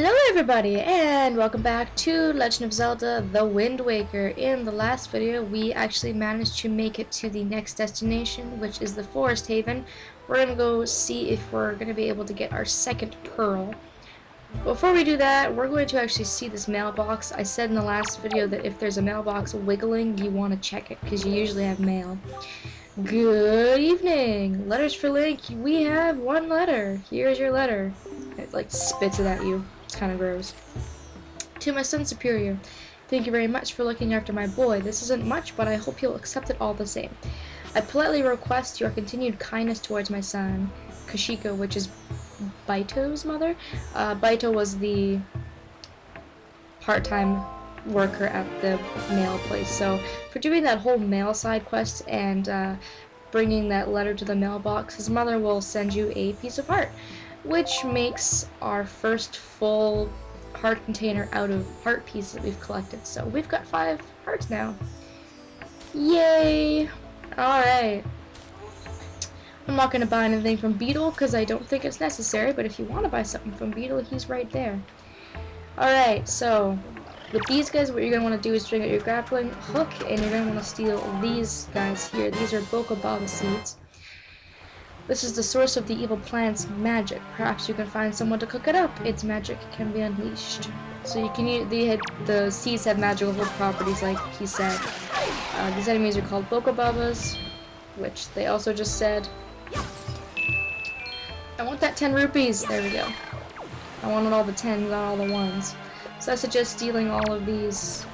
Hello everybody, and welcome back to Legend of Zelda The Wind Waker. In the last video, we actually managed to make it to the next destination, which is the Forest Haven. We're going to go see if we're going to be able to get our second pearl. Before we do that, we're going to actually see this mailbox. I said in the last video that if there's a mailbox wiggling, you want to check it, because you usually have mail. Good evening! Letters for Link. We have one letter. Here's your letter. It like spits it at you. It's kind of gross. To my son superior, thank you very much for looking after my boy. This isn't much, but I hope you'll accept it all the same. I politely request your continued kindness towards my son, Kashiko, which is Baito's mother. Baito was the part-time worker at the mail place. So for doing that whole mail side quest and bringing that letter to the mailbox, his mother will send you a piece of heart, which makes our first full heart container out of heart pieces that we've collected. So we've got 5 hearts now. Yay! Alright. I'm not going to buy anything from Beetle because I don't think it's necessary, but if you want to buy something from Beetle, he's right there. Alright, so with these guys, what you're going to want to do is bring out your grappling hook, and you're going to want to steal these guys here. These are Bokobaba seeds. This is the source of the evil plant's magic. Perhaps you can find someone to cook it up. Its magic can be unleashed. So you can use the seeds have magical properties, like he said. These enemies are called Bokobabas, which they also just said. I want that 10 rupees. There we go. I wanted all the 10s, not all the 1s. So I suggest stealing all of these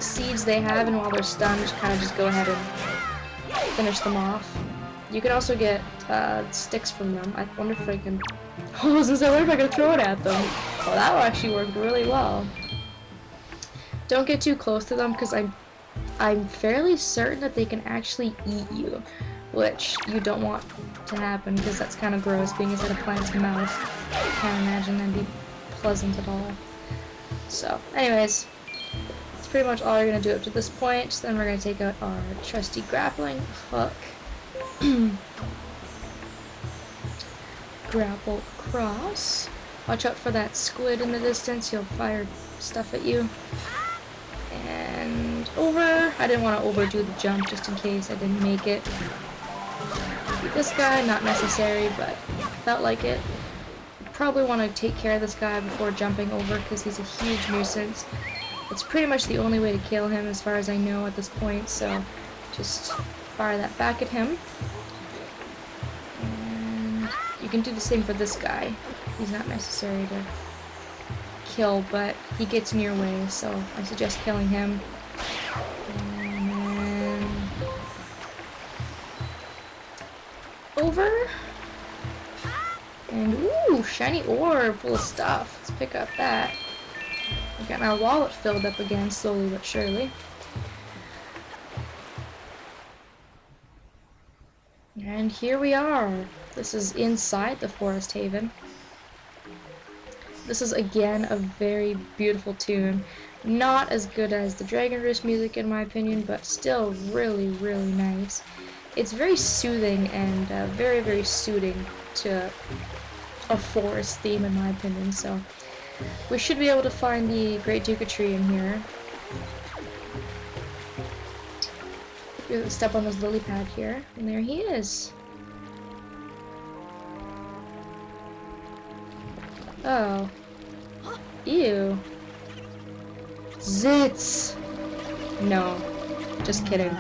seeds they have, and while they're stunned, kind of just go ahead and finish them off. You can also get sticks from them. I wonder if I can... I was gonna say, what if I can throw it at them? Well, that actually worked really well. Don't get too close to them, because I'm fairly certain that they can actually eat you, which you don't want to happen, because that's kind of gross, being inside a plant's mouth. Can't imagine that'd be pleasant at all. So, anyways, that's pretty much all we're gonna do up to this point. Then we're gonna take out our trusty grappling hook. Grapple across. Watch out for that squid in the distance. He'll fire stuff at you. And over. I didn't want to overdo the jump just in case I didn't make it. This guy, not necessary, but felt like it. Probably want to take care of this guy before jumping over because he's a huge nuisance. It's pretty much the only way to kill him as far as I know at this point, so just fire that back at him. And you can do the same for this guy. He's not necessary to kill, but he gets in your way, so I suggest killing him. And then over. And ooh, shiny orb full of stuff. Let's pick up that. We got our wallet filled up again, slowly but surely. And here we are. This is inside the Forest Haven. This is again a very beautiful tune. Not as good as the Dragon Roost music in my opinion, but still really, really nice. It's very soothing and very, very suiting to a forest theme in my opinion, so we should be able to find the Great Deku Tree in here. Step on this lily pad here, and there he is. Oh. Ew. Zits! No. Just kidding.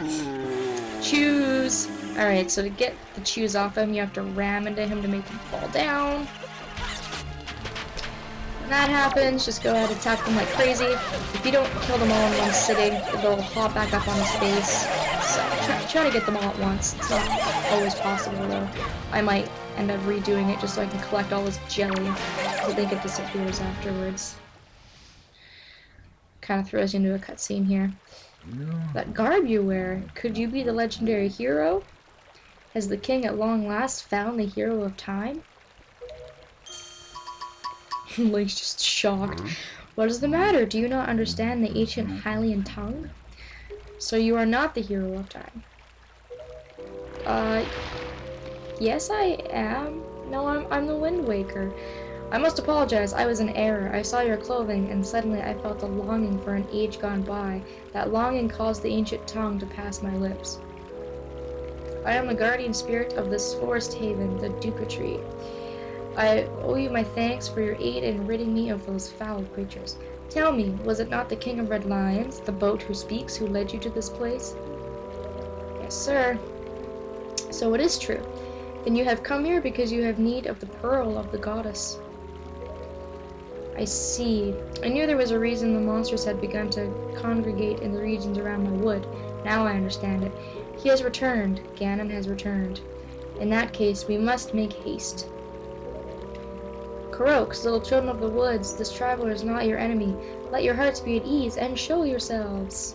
Choose! Alright, so to get the chews off him, you have to ram into him to make him fall down. When that happens, just go ahead and attack them like crazy. If you don't kill them all in one sitting, they'll hop back up on his face. So try to get them all at once. It's not always possible though. I might end up redoing it just so I can collect all this jelly. I think it disappears afterwards. Kind of throws you into a cutscene here. No. That garb you wear, could you be the legendary hero? Has the king at long last found the hero of time? Link's just shocked. What is the matter? Do you not understand the ancient Hylian tongue? So you are not the hero of time. Yes I am. No, I'm the Wind Waker. I must apologize, I was in error. I saw your clothing, and suddenly I felt a longing for an age gone by. That longing caused the ancient tongue to pass my lips. I am the guardian spirit of this forest haven, the Deku Tree. I owe you my thanks for your aid in ridding me of those foul creatures. Tell me, was it not the King of Red Lions, the boat who speaks, who led you to this place? Yes, sir. So it is true. Then you have come here because you have need of the pearl of the goddess. I see. I knew there was a reason the monsters had begun to congregate in the regions around my wood. Now I understand it. He has returned. Ganon has returned. In that case, we must make haste. Karoks, little children of the woods, this traveler is not your enemy. Let your hearts be at ease and show yourselves.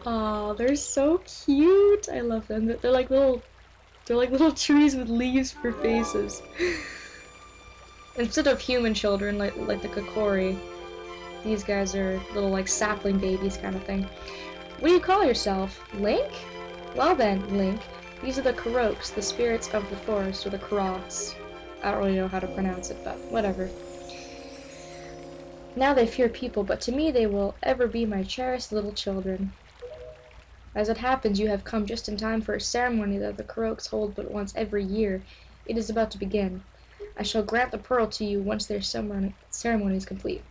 Aw, they're so cute. I love them. They're like little trees with leaves for faces. Instead of human children like the Kokori, these guys are little like sapling babies kind of thing. What do you call yourself? Link? Well then, Link, these are the Karoks, the spirits of the forest, or the Karoks. I don't really know how to pronounce it, but whatever. Now they fear people, but to me they will ever be my cherished little children. As it happens, you have come just in time for a ceremony that the Karoks hold but once every year. It is about to begin. I shall grant the pearl to you once their ceremony is complete.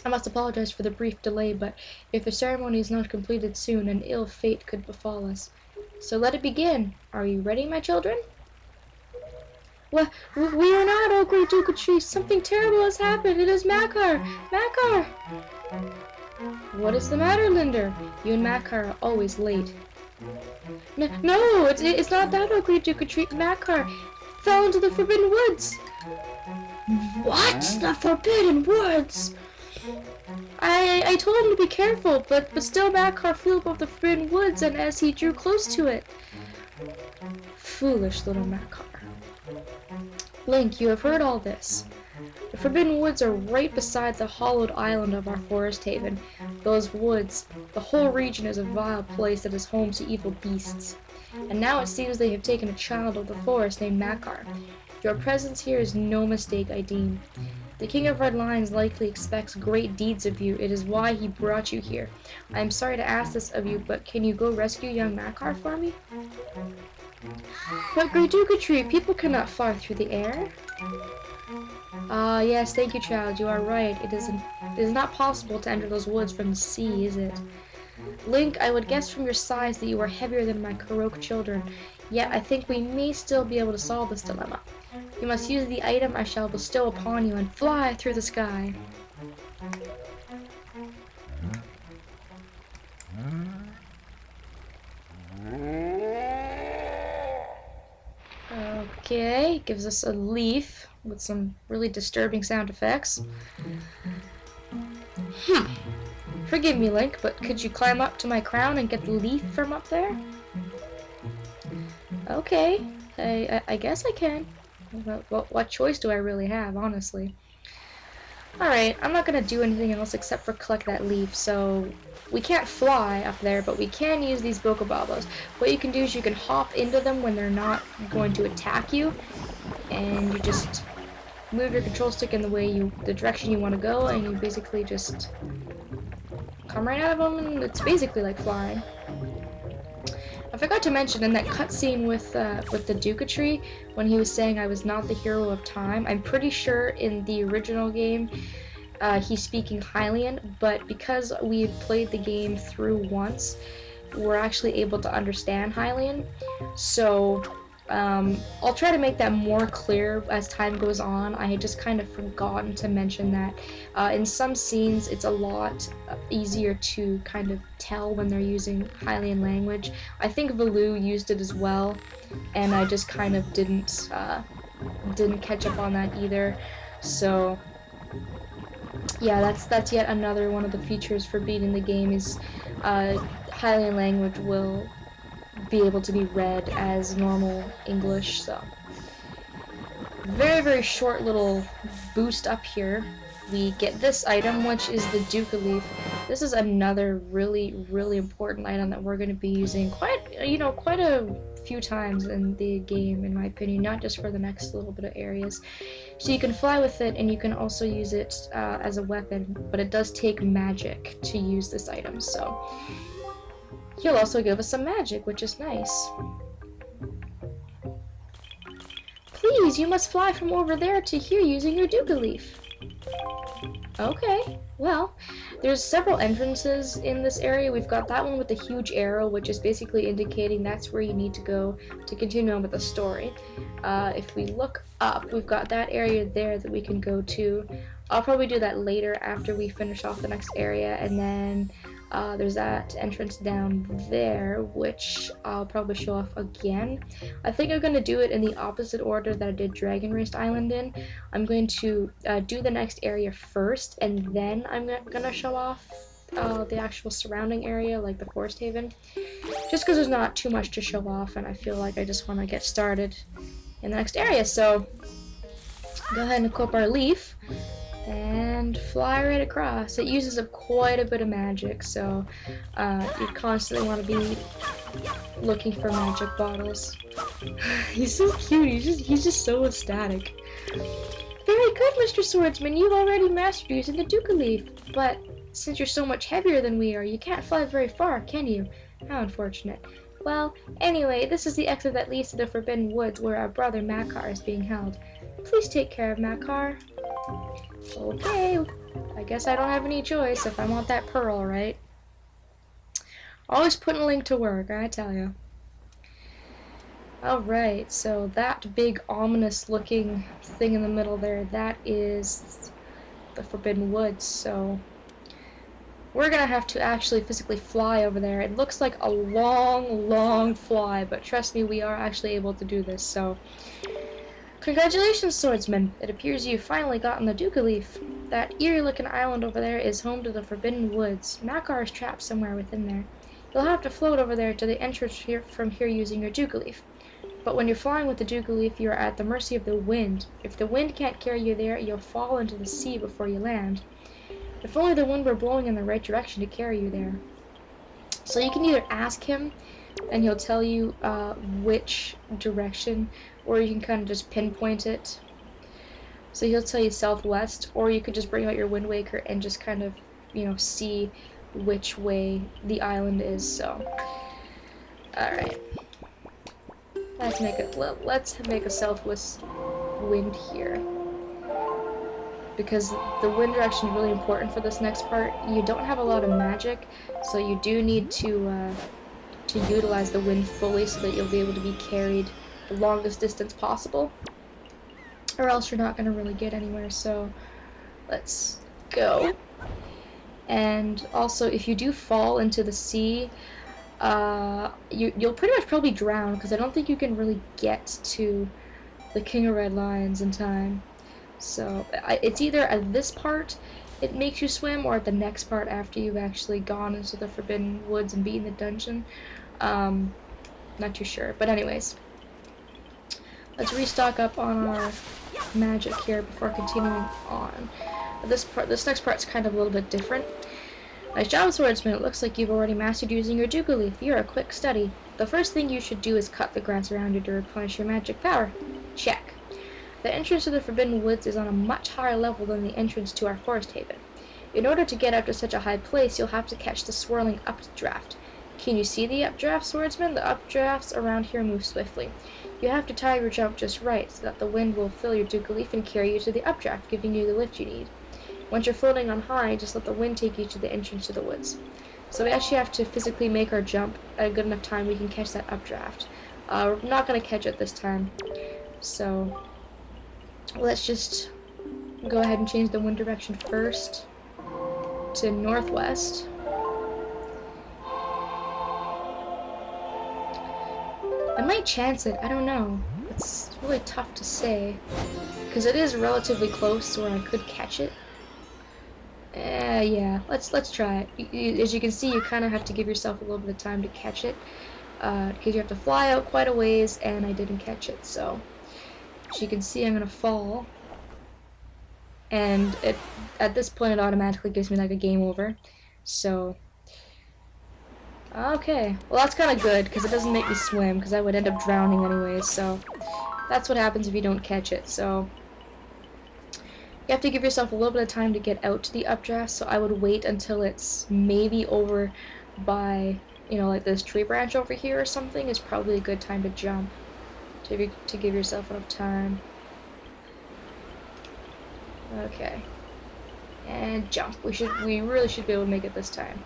I must apologize for the brief delay, but if the ceremony is not completed soon, an ill fate could befall us. So let it begin. Are you ready, my children? What? We are not, oh Great Deku Tree. Something terrible has happened. It is Makar! Makar! What is the matter, Linder? You and Makar are always late. No, it's not that, oh Great Deku Tree. Makar fell into the Forbidden Woods. What? The Forbidden Woods? I told him to be careful, but still Makar flew above the Forbidden Woods, and as he drew close to it... Foolish little Makar. Link, you have heard all this. The Forbidden Woods are right beside the hollowed island of our forest haven. Those woods, the whole region is a vile place that is home to evil beasts. And now it seems they have taken a child of the forest named Makar. Your presence here is no mistake, I deem. The King of Red Lions likely expects great deeds of you. It is why he brought you here. I am sorry to ask this of you, but can you go rescue young Makar for me? But Great Deku Tree, people cannot fly through the air. Ah, yes, thank you, child. You are right. It is not possible to enter those woods from the sea, is it? Link, I would guess from your size that you are heavier than my Karok children, yet I think we may still be able to solve this dilemma. You must use the item I shall bestow upon you and fly through the sky. Okay, gives us a leaf with some really disturbing sound effects. Forgive me, Link, but could you climb up to my crown and get the leaf from up there? Okay, I guess I can. What choice do I really have, honestly? Alright, I'm not gonna do anything else except for collect that leaf, so we can't fly up there, but we can use these Bokobabos. What you can do is you can hop into them when they're not going to attack you, and you just move your control stick in the direction you want to go, and you basically just come right out of them, and it's basically like flying. I forgot to mention in that cutscene with the Deku Tree, when he was saying I was not the hero of time, I'm pretty sure in the original game he's speaking Hylian, but because we played the game through once, we're actually able to understand Hylian. So I'll try to make that more clear as time goes on. I had just kind of forgotten to mention that in some scenes it's a lot easier to kind of tell when they're using Hylian language. I think Valu used it as well, and I just kind of didn't catch up on that either. So yeah, that's yet another one of the features for beating the game is Hylian language will be able to be read as normal English. So very, very short little boost up here. We get this item, which is the Duca Leaf. This is another really, really important item that we're going to be using quite a few times in the game, in my opinion, not just for the next little bit of areas. So you can fly with it, and you can also use it as a weapon, but it does take magic to use this item, so he'll also give us some magic, which is nice. Please, you must fly from over there to here using your Duca leaf. Okay, well, there's several entrances in this area. We've got that one with the huge arrow, which is basically indicating that's where you need to go to continue on with the story. If we look up, we've got that area there that we can go to. I'll probably do that later after we finish off the next area, and then there's that entrance down there, which I'll probably show off again. I think I'm going to do it in the opposite order that I did Dragon Raced Island in. I'm going to do the next area first, and then I'm going to show off the actual surrounding area, like the Forest Haven. Just because there's not too much to show off, and I feel like I just want to get started in the next area. So, go ahead and equip our leaf and fly right across. It uses up quite a bit of magic, so you constantly want to be looking for magic bottles. He's so cute. He's just so ecstatic. Very good, Mr. Swordsman. You've already mastered using the Duca leaf, but since you're so much heavier than we are, you can't fly very far, can you? How unfortunate. Well, anyway, this is the exit that leads to the Forbidden Woods where our brother Makar is being held. Please take care of Makar. Okay, I guess I don't have any choice if I want that pearl, right? Always putting Link to work, I tell you. Alright, so that big ominous looking thing in the middle there, that is the Forbidden Woods, so we're gonna have to actually physically fly over there. It looks like a long fly, but trust me, we are actually able to do this, so congratulations, Swordsman! It appears you've finally gotten the Duca leaf. That eerie-looking island over there is home to the Forbidden Woods. Makar is trapped somewhere within there. You'll have to float over there to the entrance from here using your Duca leaf. But when you're flying with the Duca leaf, you are at the mercy of the wind. If the wind can't carry you there, you'll fall into the sea before you land. If only the wind were blowing in the right direction to carry you there. So you can either ask him, and he'll tell you which direction, or you can kind of just pinpoint it. So he'll tell you southwest, or you could just bring out your Wind Waker and just kind of, see which way the island is. So, alright. Let's make a southwest wind here. Because the wind direction is really important for this next part. You don't have a lot of magic, so you do need to utilize the wind fully so that you'll be able to be carried the longest distance possible, or else you're not going to really get anywhere. So let's go. And also, if you do fall into the sea, you'll pretty much probably drown, because I don't think you can really get to the King of Red Lions in time. So it's either at this part it makes you swim, or at the next part after you've actually gone into the Forbidden Woods and beaten the dungeon. Not too sure, but anyways, let's restock up on our magic here before continuing on. This next part's kind of a little bit different. Nice job, Swordsman. It looks like you've already mastered using your Duca leaf. You're a quick study. The first thing you should do is cut the grass around you to replenish your magic power. Check. The entrance to the Forbidden Woods is on a much higher level than the entrance to our Forest Haven. In order to get up to such a high place, you'll have to catch the swirling updraft. Can you see the updraft, Swordsman? The updrafts around here move swiftly. You have to time your jump just right, so that the wind will fill your Duca leaf and carry you to the updraft, giving you the lift you need. Once you're floating on high, just let the wind take you to the entrance to the woods. So we actually have to physically make our jump at a good enough time we can catch that updraft. We're not going to catch it this time, so let's just go ahead and change the wind direction first to northwest. I might chance it, I don't know. It's really tough to say, because it is relatively close to where I could catch it. Yeah, let's try it. As you can see, you kind of have to give yourself a little bit of time to catch it, because you have to fly out quite a ways, and I didn't catch it, so as you can see, I'm gonna fall, and at this point it automatically gives me like a game over. So Okay, well that's kind of good, because it doesn't make me swim, because I would end up drowning anyways, so that's what happens if you don't catch it. So you have to give yourself a little bit of time to get out to the updraft, so I would wait until it's maybe over by, you know, like this tree branch over here or something is probably a good time to jump, to give yourself enough time. Okay. And jump. We really should be able to make it this time.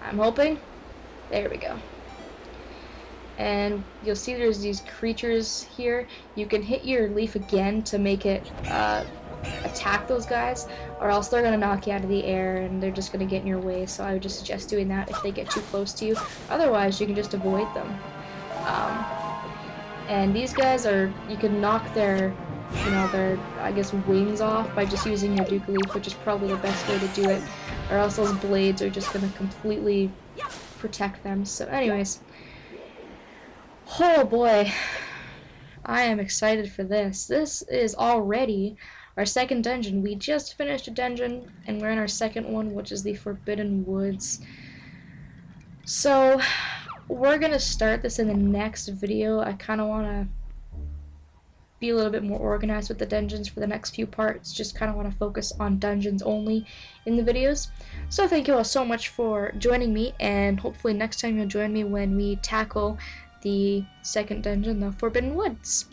I'm hoping. There we go. And you'll see there's these creatures here. You can hit your leaf again to make it attack those guys, or else they're gonna knock you out of the air and they're just gonna get in your way. So I would just suggest doing that if they get too close to you. Otherwise, you can just avoid them. And these guys are, you can knock their, you know, their, I guess, wings off by just using your Deku Leaf, which is probably the best way to do it, or else those blades are just gonna completely protect them. So anyways, oh boy, I am excited for this. This is already our second dungeon. We just finished a dungeon, and we're in our second one, which is the Forbidden Woods. So we're gonna start this in the next video. I kind of want to be a little bit more organized with the dungeons for the next few parts. Just kind of want to focus on dungeons only in the videos. So thank you all so much for joining me, and hopefully next time you'll join me when we tackle the second dungeon, the Forbidden Woods.